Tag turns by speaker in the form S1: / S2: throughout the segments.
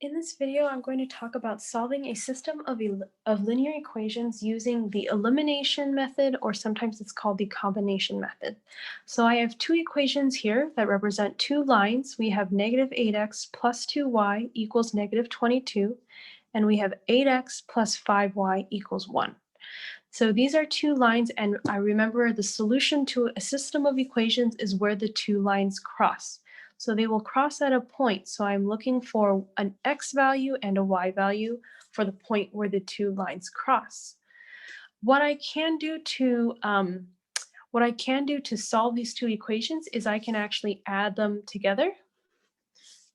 S1: In this video, I'm going to talk about solving a system of linear equations using the elimination method, or sometimes it's called the combination method. So I have two equations here that represent two lines. We have negative 8x plus 2y equals negative 22, and we have 8x plus 5y equals 1. So these are two lines, and I remember the solution to a system of equations is where the two lines cross. So they will cross at a point. So I'm looking for an x value and a y value for the point where the two lines cross. What I can do to solve these two equations is I can actually add them together.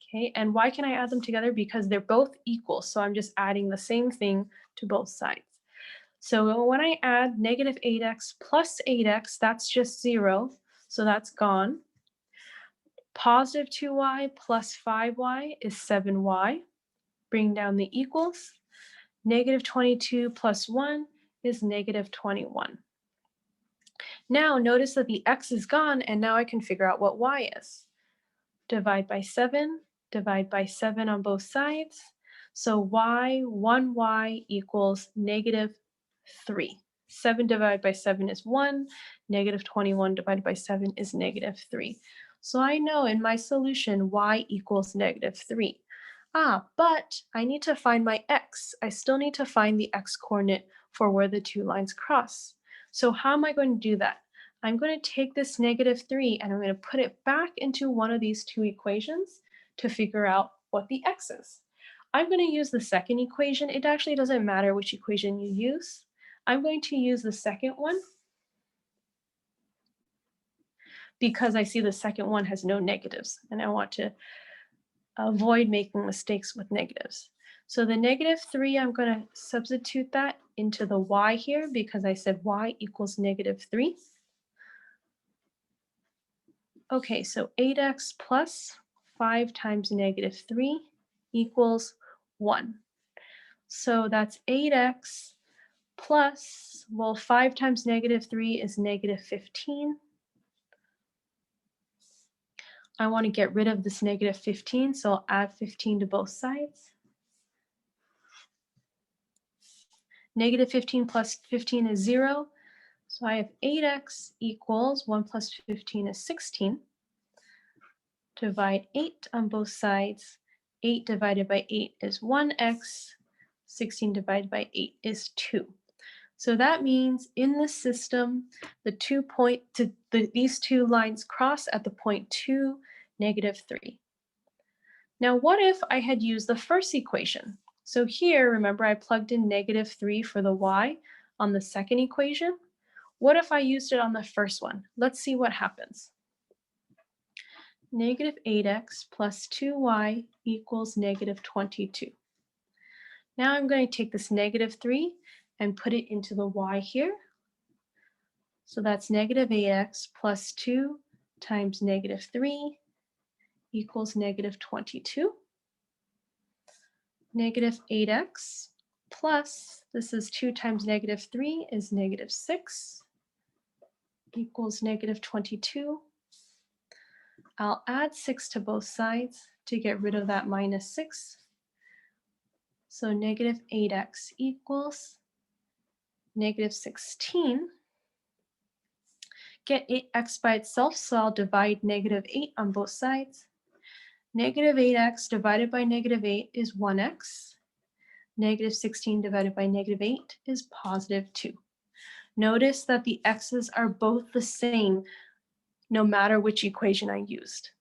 S1: Okay, and why can I add them together? Because they're both equal. So I'm just adding the same thing to both sides. So when I add negative 8x plus 8x, that's just 0, so that's gone. Positive 2y plus 5y is 7y. Bring down the equals. Negative 22 plus 1 is negative 21. Now notice that the x is gone, and now I can figure out what y is. Divide by 7 on both sides. So 1y equals negative 3. 7 divided by 7 is 1. Negative 21 divided by 7 is negative 3. So I know in my solution y equals negative 3. But I need to find my x. I still need to find the x coordinate for where the two lines cross. So how am I going to do that? I'm going to take this negative 3 and I'm going to put it back into one of these two equations to figure out what the x is. I'm going to use the second equation. It actually doesn't matter which equation you use. I'm going to use the second one because I see the second one has no negatives, and I want to avoid making mistakes with negatives. So the negative 3, I'm going to substitute that into the y here because I said y equals negative 3. Okay, so 8x plus 5 times negative 3 equals 1. So that's 8x plus, well, 5 times negative 3 is negative 15. I want to get rid of this negative 15, so I'll add 15 to both sides. Negative 15 plus 15 is 0. So I have 8x equals 1 plus 15 is 16. Divide 8 on both sides. 8 divided by 8 is 1x. 16 divided by 8 is 2. So that means in the system, these two lines cross at the point 2, negative 3. Now, what if I had used the first equation? So here, remember, I plugged in negative 3 for the y on the second equation. What if I used it on the first one? Let's see what happens. Negative 8x plus 2y equals negative 22. Now I'm going to take this negative 3 and put it into the y here. So that's negative 8x plus 2 times negative 3 equals negative 22. Negative 8x plus, this is 2 times negative 3 is negative 6 equals negative 22. I'll add 6 to both sides to get rid of that minus 6. So negative 8x equals negative 16. Get 8x by itself, so I'll divide negative 8 on both sides. Negative 8x divided by negative 8 is 1x. Negative 16 divided by negative 8 is positive 2. Notice that the x's are both the same no matter which equation I used.